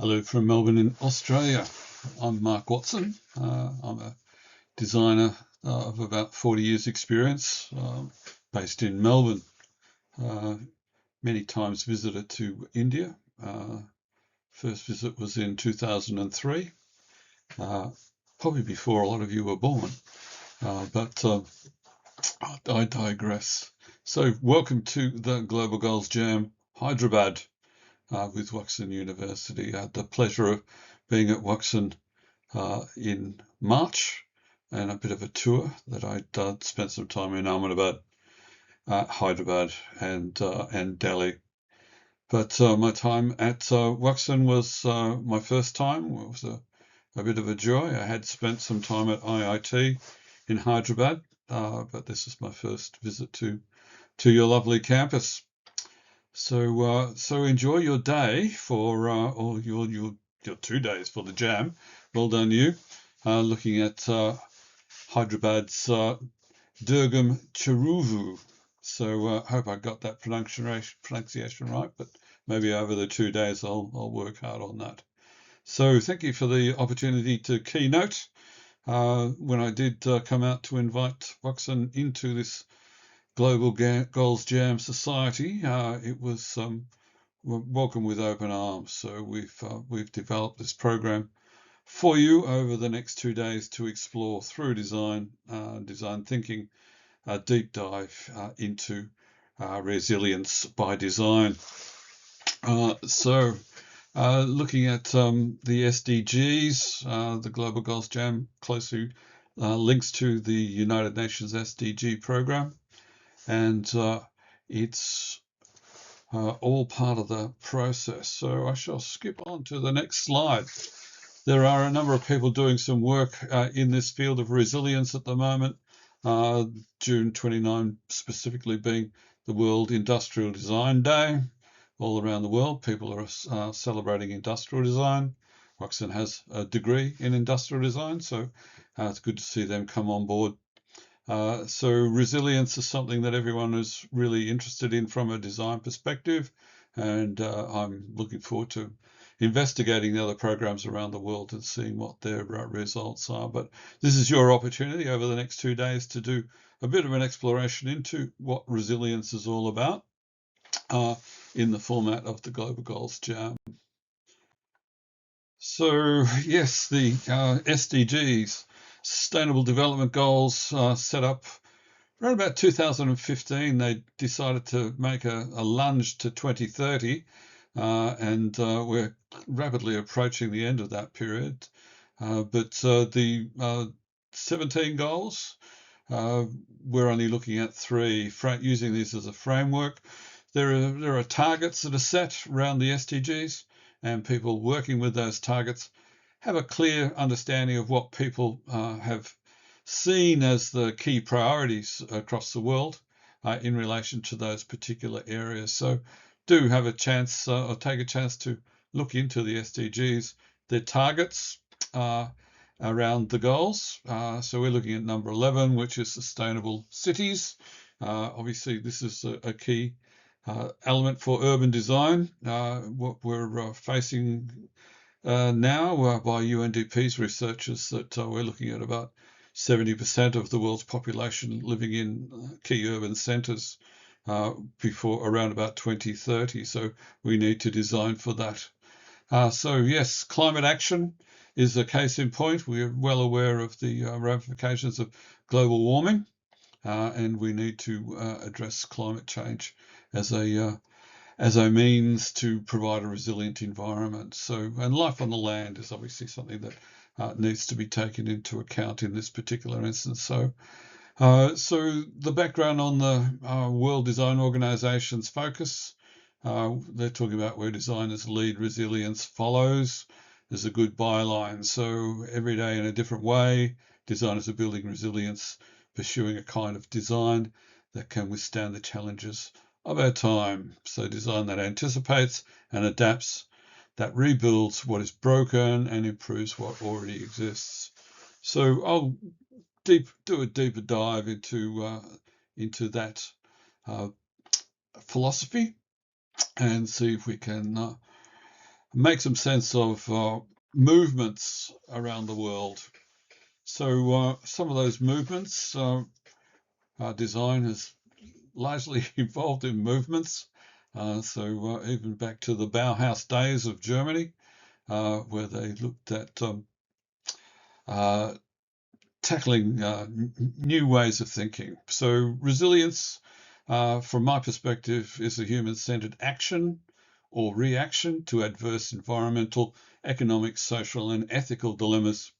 Hello from Melbourne in Australia. I'm Mark Wooxsen. I'm a designer of about 40 years experience, based in Melbourne. Uh, Many times visited to India. First visit was in 2003, probably before a lot of you were born, but I digress. So welcome to the Global Goals Jam, Hyderabad, with Wooxsen University. I had the pleasure of being at Wooxsen in March, and a bit of a tour that I'd spent some time in Ahmedabad, Hyderabad, and Delhi. But my time at Wooxsen was my first time. It was a bit of a joy. I had spent some time at IIT in Hyderabad, but this is my first visit to your lovely campus. So enjoy your day or your 2 days for the jam. Well done, you. Looking at Hyderabad's Durgam Cheruvu. So hope I got that pronunciation right, but maybe over the 2 days I'll work hard on that. So thank you for the opportunity to keynote. When I did come out to invite Wooxsen into this Global Goals Jam Society, it was welcome with open arms. So we've developed this program for you over the next 2 days to explore through design thinking, a deep dive into resilience by design. Looking at the SDGs, the Global Goals Jam closely links to the United Nations SDG program, and it's all part of the process. So I shall skip on to the next slide. There are a number of people doing some work in this field of resilience at the moment. June 29 specifically being the World Industrial Design Day. All around the world, people are celebrating industrial design. Wooxsen has a degree in industrial design, so it's good to see them come on board. So resilience is something that everyone is really interested in from a design perspective, and I'm looking forward to investigating the other programs around the world and seeing what their results are. But this is your opportunity over the next 2 days to do a bit of an exploration into what resilience is all about in the format of the Global Goals Jam. So yes, the SDGs, Sustainable Development Goals, set up around about 2015. They decided to make a lunge to 2030, and we're rapidly approaching the end of that period. But the 17 goals, we're only looking at three, using these as a framework. There are targets that are set around the SDGs, and people working with those targets have a clear understanding of what people have seen as the key priorities across the world in relation to those particular areas. So do have a chance or take a chance to look into the SDGs, their targets around the goals. So we're looking at number 11, which is sustainable cities. Obviously, this is a key element for urban design. What we're facing now by UNDP's researchers that we're looking at about 70% of the world's population living in key urban centres before around about 2030. So we need to design for that. So yes, climate action is a case in point. We're well aware of the ramifications of global warming, and we need to address climate change as a means to provide a resilient environment. So, and life on the land is obviously something that needs to be taken into account in this particular instance. So the background on the World Design Organization's focus, they're talking about where designers lead, resilience follows. There's a good byline. So every day in a different way, designers are building resilience, pursuing a kind of design that can withstand the challenges of our time. So design that anticipates and adapts, that rebuilds what is broken and improves what already exists. So I'll do a deeper dive into that philosophy and see if we can make some sense of movements around the world. So some of those movements, design has largely involved in movements. So even back to the Bauhaus days of Germany, where they looked at uh, tackling new ways of thinking. So resilience, from my perspective, is a human-centered action or reaction to adverse environmental, economic, social, and ethical dilemmas.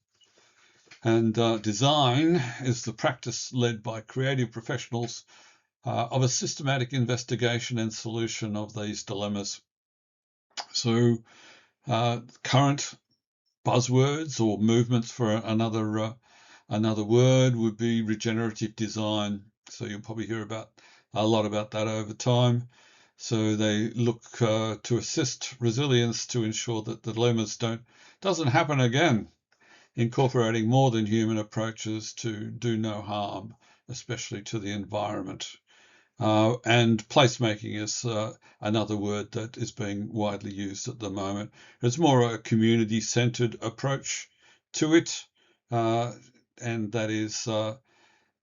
And design is the practice led by creative professionals of a systematic investigation and solution of these dilemmas. So current buzzwords or movements for another word would be regenerative design. So you'll probably hear about a lot about that over time. So they look to assist resilience to ensure that the dilemmas doesn't happen again, incorporating more than human approaches to do no harm, especially to the environment. And placemaking is another word that is being widely used at the moment. It's more a community-centered approach to it, and that is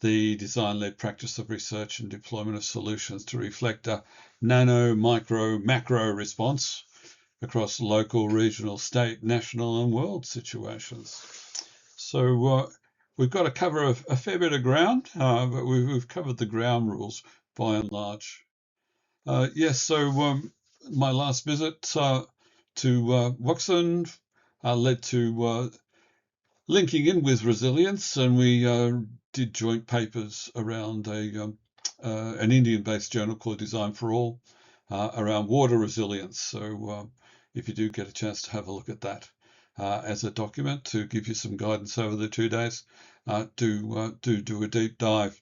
the design-led practice of research and deployment of solutions to reflect a nano, micro, macro response across local, regional, state, national, and world situations. So we've got to cover a fair bit of ground, but we've covered the ground rules by and large. Yes, so my last visit to Wooxsen led to linking in with resilience, and we did joint papers around an Indian-based journal called Design for All around water resilience. So if you do get a chance to have a look at that as a document to give you some guidance over the 2 days, do a deep dive.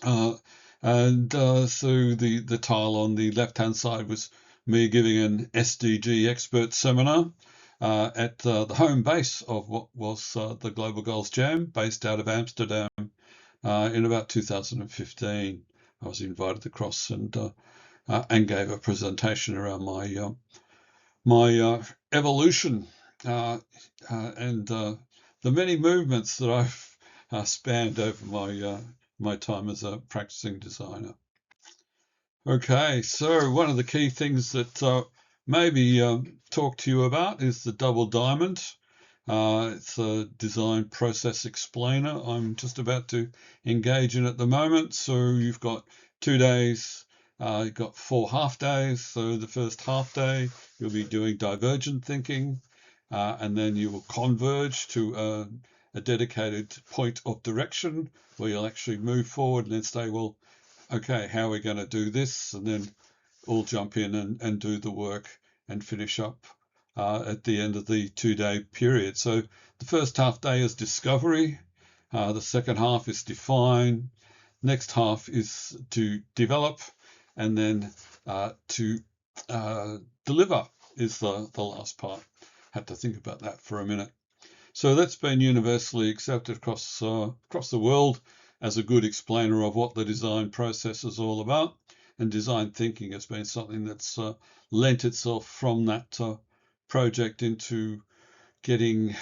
So the tile on the left-hand side was me giving an SDG expert seminar at the home base of what was the Global Goals Jam, based out of Amsterdam, in about 2015. I was invited across and gave a presentation around my evolution and the many movements that I've spanned over my time as a practicing designer. Okay, so one of the key things that maybe talk to you about is the double diamond. It's a design process explainer I'm just about to engage in at the moment. So you've got 2 days, you've got 4 half days. So the first half day, you'll be doing divergent thinking, and then you will converge to a dedicated point of direction where you'll actually move forward and then say, well, okay, how are we going to do this? And then all jump in and do the work and finish up at the end of the 2 day period. So the first half day is discovery. The second half is define. Next half is to develop. And then to deliver is the last part. Had to think about that for a minute. So that's been universally accepted across the world as a good explainer of what the design process is all about. And design thinking has been something that's lent itself from that project into getting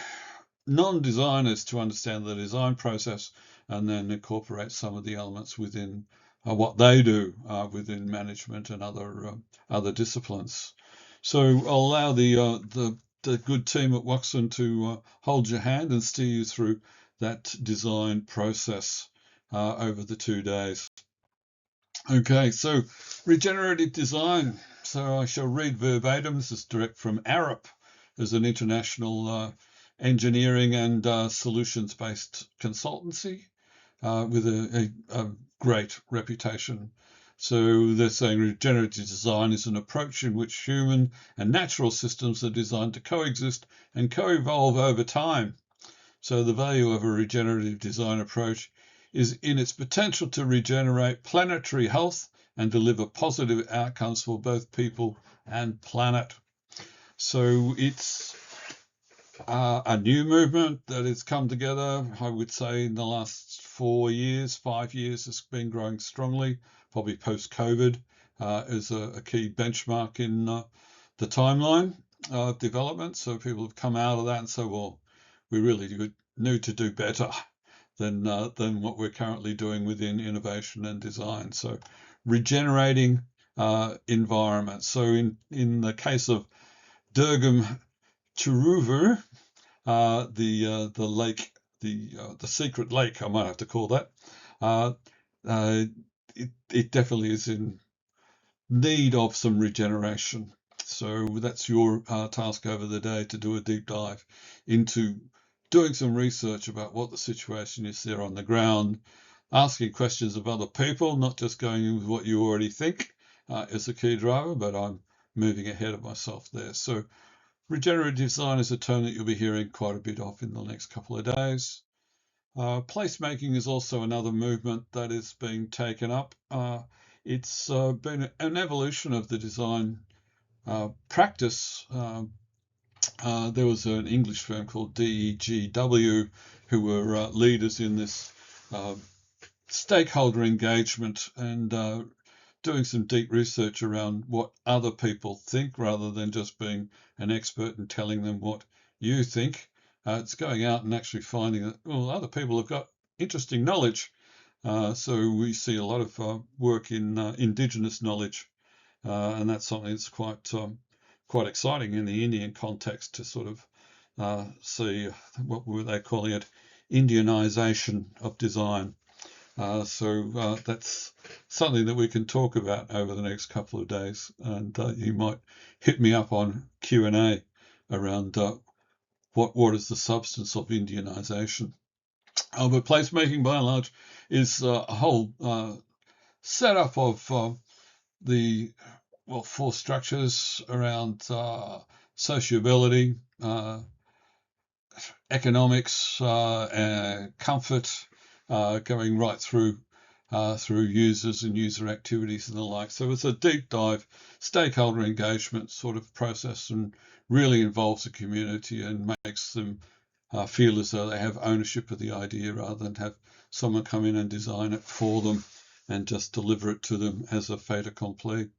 non-designers to understand the design process and then incorporate some of the elements within what they do within management and other disciplines. So I'll allow the good team at Wooxsen to hold your hand and steer you through that design process over the 2 days. Okay, so regenerative design. So I shall read verbatim. This is direct from Arup, as an international engineering and solutions-based consultancy with a great reputation. So they're saying regenerative design is an approach in which human and natural systems are designed to coexist and co-evolve over time. So the value of a regenerative design approach is in its potential to regenerate planetary health and deliver positive outcomes for both people and planet. So it's a new movement that has come together, I would say, in the last 4 years, 5 years. It's been growing strongly, probably post-COVID is a key benchmark in the timeline. development. So people have come out of that and said, well, we really need to do better than what we're currently doing within innovation and design. So regenerating environments. So in the case of Durgam Cheruvu, the lake, the secret lake, I might have to call that. Uh, uh, it definitely is in need of some regeneration. So that's your task over the day, to do a deep dive into doing some research about what the situation is there on the ground, asking questions of other people, not just going in with what you already think is a key driver, but I'm moving ahead of myself there. So regenerative design is a term that you'll be hearing quite a bit of in the next couple of days. Placemaking is also another movement that is being taken up. It's been an evolution of the design practice. There was an English firm called DEGW who were leaders in this uh, stakeholder engagement and doing some deep research around what other people think rather than just being an expert and telling them what you think. It's going out and actually finding that, well, other people have got interesting knowledge. So we see a lot of work in indigenous knowledge, and that's something that's quite exciting in the Indian context to sort of see what were they calling it, Indianization of design. So that's something that we can talk about over the next couple of days, and you might hit me up on Q&A around what is the substance of Indianization. But placemaking, by and large, is a whole setup of the four structures around sociability, economics, comfort, going right through users and user activities and the like. So it's a deep dive, stakeholder engagement sort of process, and really involves the community and makes them feel as though they have ownership of the idea rather than have someone come in and design it for them and just deliver it to them as a fait accompli.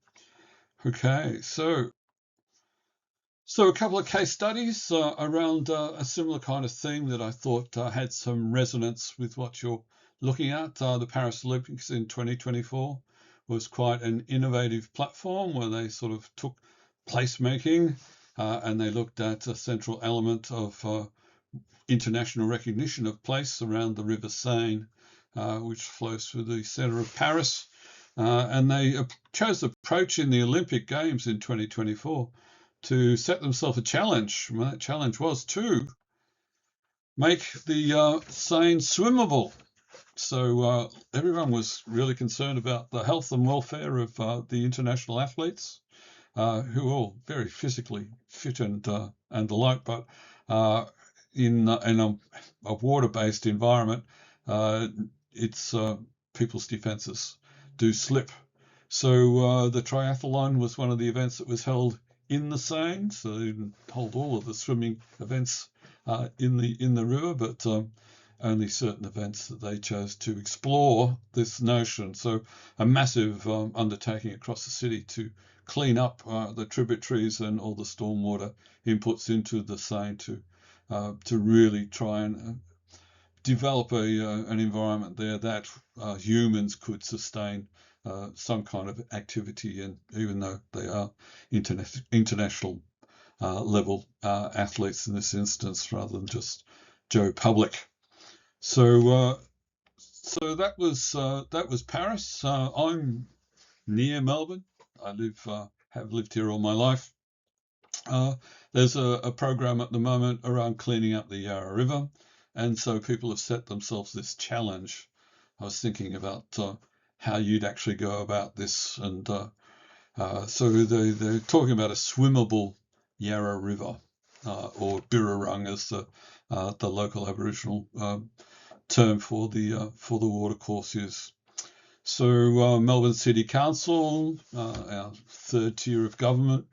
Okay, so a couple of case studies around a similar kind of theme that I thought had some resonance with what you're looking at. The Paris Olympics in 2024 was quite an innovative platform where they sort of took placemaking and they looked at a central element of international recognition of place around the River Seine, which flows through the centre of Paris. And they chose the approach in the Olympic Games in 2024 to set themselves a challenge. And that challenge was to make the Seine swimmable. So everyone was really concerned about the health and welfare of the international athletes, who are all very physically fit and the like, but in a water-based environment, it's people's defences do slip. So the triathlon was one of the events that was held in the Seine. So they didn't hold all of the swimming events in the river, but only certain events that they chose to explore this notion. So a massive undertaking across the city to clean up the tributaries and all the stormwater inputs into the Seine to really try and develop an environment there that humans could sustain some kind of activity in, even though they are international level athletes in this instance, rather than just Joe Public. So that was Paris. I'm near Melbourne. I have lived here all my life. There's a program at the moment around cleaning up the Yarra River, and so people have set themselves this challenge. I was thinking about how you'd actually go about this, and so they're talking about a swimmable Yarra River, or Birrarung as the local Aboriginal term for the watercourse is. So Melbourne City Council, our third tier of government,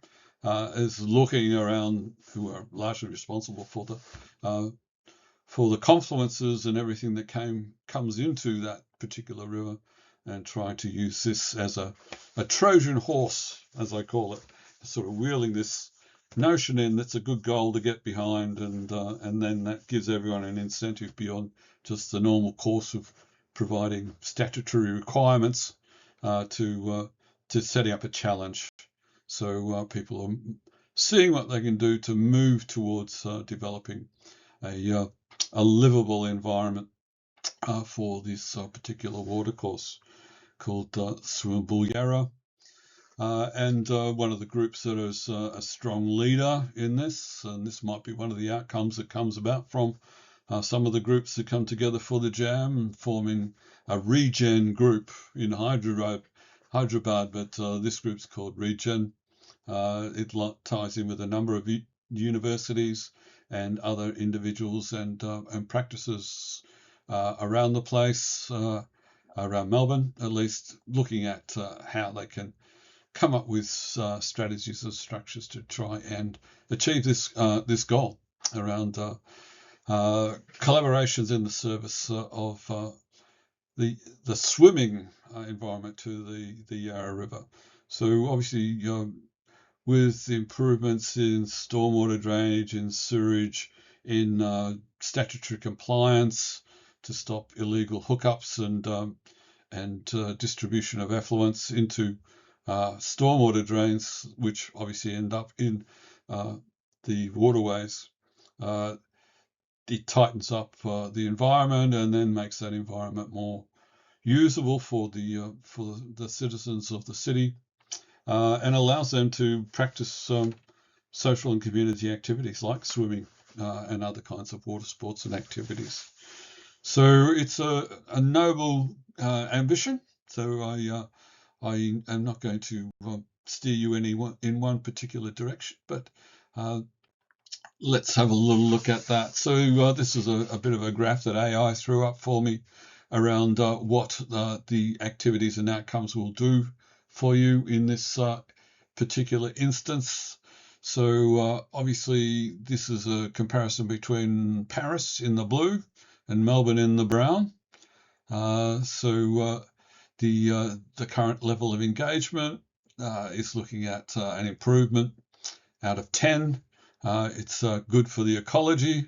is looking around, who are largely responsible for the confluences and everything that comes into that particular river, and trying to use this as a Trojan horse, as I call it, sort of wheeling this notion in that's a good goal to get behind, and then that gives everyone an incentive beyond just the normal course of providing statutory requirements to setting up a challenge. So people are seeing what they can do to move towards developing a livable environment for this particular watercourse called Swimbul. And one of the groups that is a strong leader in this, and this might be one of the outcomes that comes about from some of the groups that come together for the jam and forming a regen group in Hyderabad, but this group's called Regen. It ties in with a number of universities and other individuals and practices around the place, around Melbourne at least, looking at how they can come up with strategies and structures to try and achieve this goal around collaborations in the service of the swimming environment to the Yarra River. So obviously, with the improvements in stormwater drainage, in sewage, in statutory compliance to stop illegal hookups and distribution of effluents into stormwater drains, which obviously end up in the waterways. It tightens up the environment and then makes that environment more usable for the citizens of the city, and allows them to practice social and community activities like swimming and other kinds of water sports and activities. So it's a noble ambition. So I am not going to steer you in one particular direction, but let's have a little look at that. So this is a bit of a graph that AI threw up for me around what the activities and outcomes will do for you in this particular instance. So obviously this is a comparison between Paris in the blue and Melbourne in the brown. So the current level of engagement is looking at an improvement out of 10. It's good for the ecology.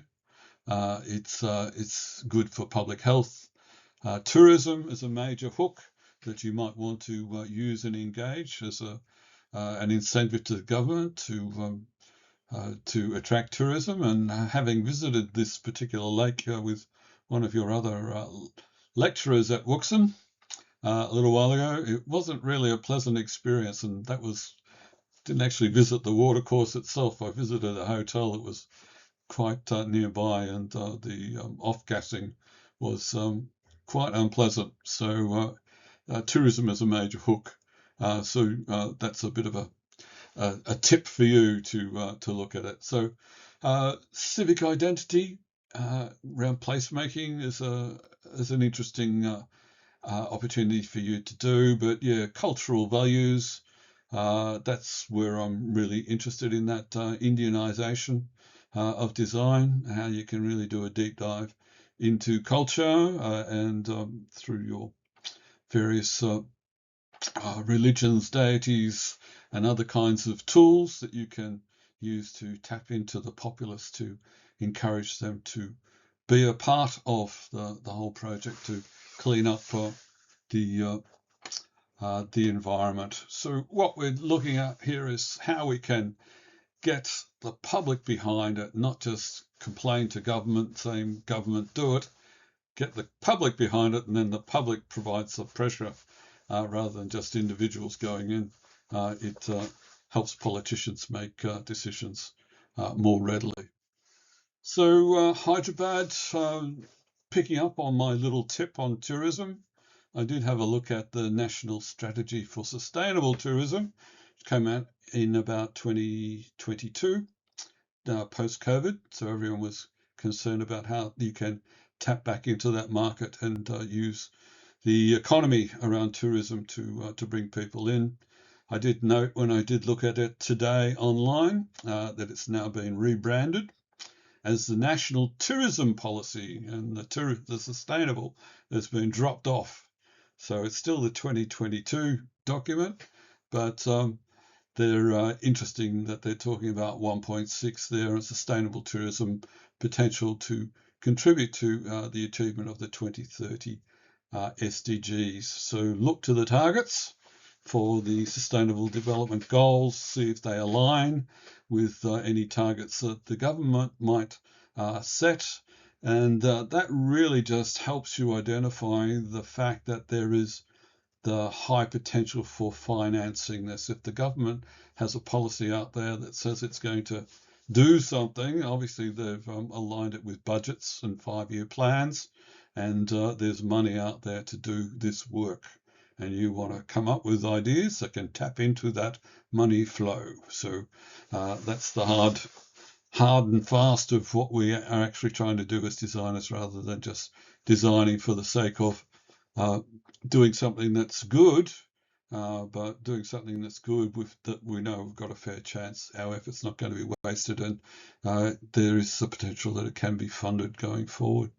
It's good for public health. Tourism is a major hook that you might want to use and engage as an incentive to the government to attract tourism. And having visited this particular lake with one of your other lecturers at Wooxsen a little while ago, it wasn't really a pleasant experience, and didn't actually visit the watercourse itself. I visited a hotel that was quite nearby, and the off-gassing was quite unpleasant. So tourism is a major hook. So that's a bit of a tip for you to look at it. So civic identity around placemaking is an interesting opportunity for you to do. But yeah, cultural values. That's where I'm really interested in, that Indianization of design, how you can really do a deep dive into culture and through your various religions, deities, and other kinds of tools that you can use to tap into the populace to encourage them to be a part of the whole project to clean up the environment. So what we're looking at here is how we can get the public behind it, not just complain to government saying, government do it, get the public behind it, and then the public provides the pressure rather than just individuals going in. It helps politicians make decisions more readily. So Hyderabad, picking up on my little tip on tourism, I did have a look at the National Strategy for Sustainable Tourism, which came out in about 2022, post-COVID. So everyone was concerned about how you can tap back into that market and use the economy around tourism to bring people in. I did note when I did look at it today online that it's now been rebranded as the National Tourism Policy, and the sustainable has been dropped off. So it's still the 2022 document, but they're interesting that they're talking about 1.6 there and sustainable tourism potential to contribute to the achievement of the 2030 SDGs. So look to the targets for the Sustainable Development Goals, see if they align with any targets that the government might set. And that really just helps you identify the fact that there is the high potential for financing this. If the government has a policy out there that says it's going to do something, obviously they've aligned it with budgets and 5-year plans, and there's money out there to do this work. And you want to come up with ideas that can tap into that money flow. So that's the hard and fast of what we are actually trying to do as designers, rather than just designing for the sake of doing something that's good, but doing something that's good with that we know we've got a fair chance our effort's not going to be wasted, and there is the potential that it can be funded going forward.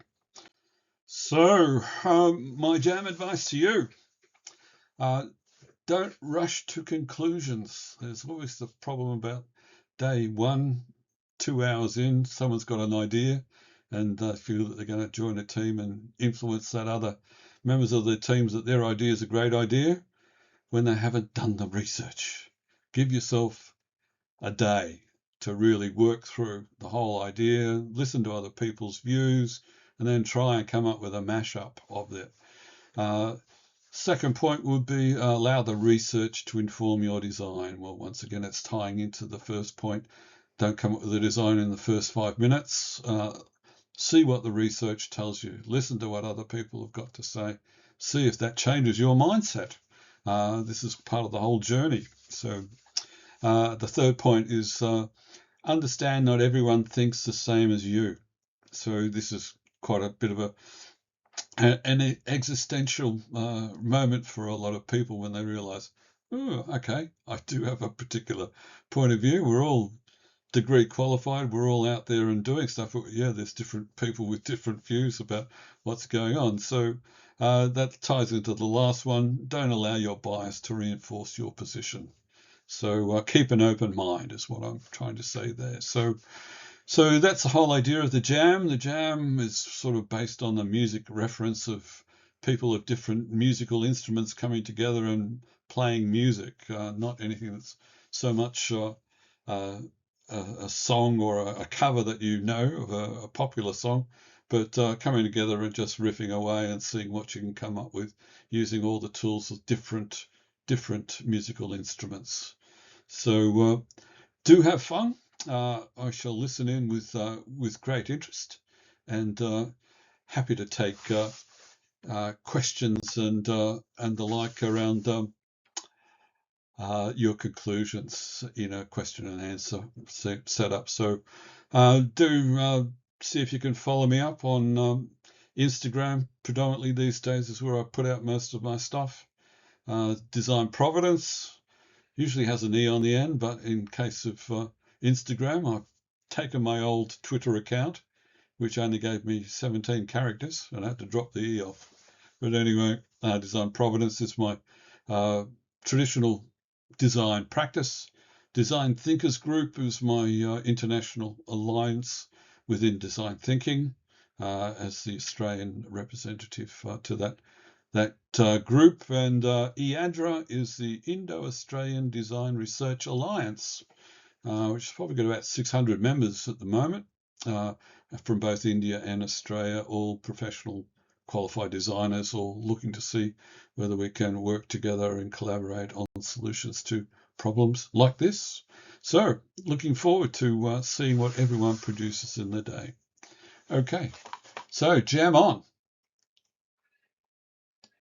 So my jam advice to you, don't rush to conclusions. There's always the problem about day 1, 2 hours in, someone's got an idea and feel that they're going to join a team and influence that other members of their teams that their idea is a great idea when they haven't done the research. Give yourself a day to really work through the whole idea, listen to other people's views, and then try and come up with a mashup of it. Second point would be allow the research to inform your design. Well, once again, it's tying into the first point. Don't come up with a design in the first 5 minutes. See what the research tells you. Listen to what other people have got to say. See if that changes your mindset. This is part of the whole journey. So the third point is understand not everyone thinks the same as you. So this is quite a bit of an existential moment for a lot of people when they realize, oh, okay, I do have a particular point of view. We're all degree qualified. We're all out there and doing stuff. But yeah, there's different people with different views about what's going on. So that ties into the last one. Don't allow your bias to reinforce your position. So keep an open mind is what I'm trying to say there. So that's the whole idea of the jam. The jam is sort of based on the music reference of people of different musical instruments coming together and playing music, not anything that's so much a song or a cover that you know of a popular song, but coming together and just riffing away and seeing what you can come up with using all the tools of different musical instruments. So do have fun. I shall listen in with great interest, and happy to take questions and the like around your conclusions in a question and answer setup. So do see if you can follow me up on Instagram. Predominantly these days is where I put out most of my stuff. Design Providence usually has an E on the end, but in case of Instagram, I've taken my old Twitter account, which only gave me 17 characters, and I had to drop the E off. But anyway, Design Providence is my traditional design practice. Design Thinkers Group is my international alliance within design thinking as the Australian representative to that group. And IADRA is the Indo-Australian Design Research Alliance, which has probably got about 600 members at the moment from both India and Australia, all professional qualified designers, all looking to see whether we can work together and collaborate on solutions to problems like this. So looking forward to seeing what everyone produces in the day. Okay, so jam on.